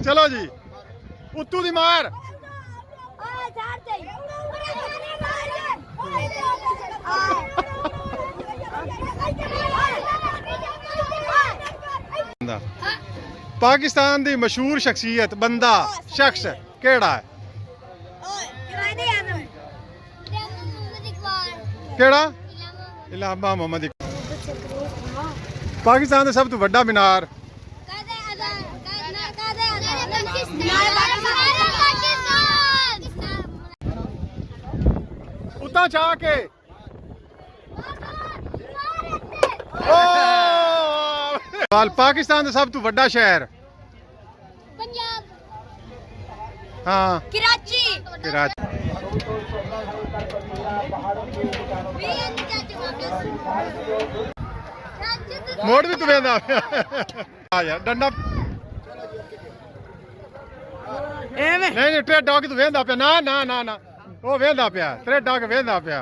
चलो जी उत्तू दी मार पाकिस्तान दी मशहूर शख्सियत बंदा शख्स केड़ा है केड़ा इलामा मोहम्मद पाकिस्तान दा सब तो वड्डा मीनार उता चाह के पाकिस्तान दा सब तो वड्डा शहर पंजाब हाँ कराची कराची मोड़ भी तू वेंदा आ यार डंडा एवें नहीं ट्रे डॉग तू वेंदा पे ना ना ना ना ओ वेंदा पे ट्रे डॉग वेंदा पे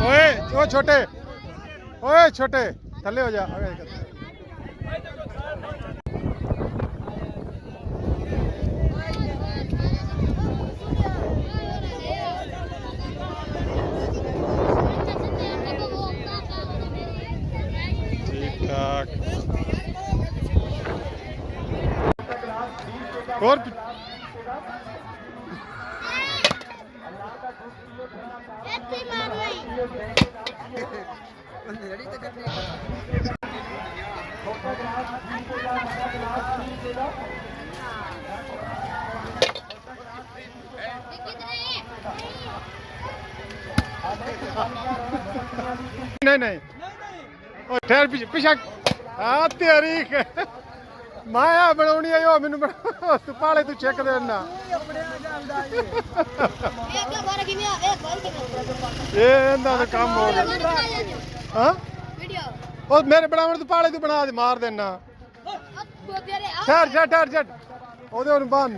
ओए ओ छोटे ओए छोटे थल्ले हो जा ठीक ठाक और नहीं नहीं ठहर पीछा हाँ तेरी माया बनानी है मैनू तू पाले तू चेक देना ये काम हो गया हाँ मेरे बनावन तू पाले तू बना दे मार देना ठहर झट ठहर झट ओदे बन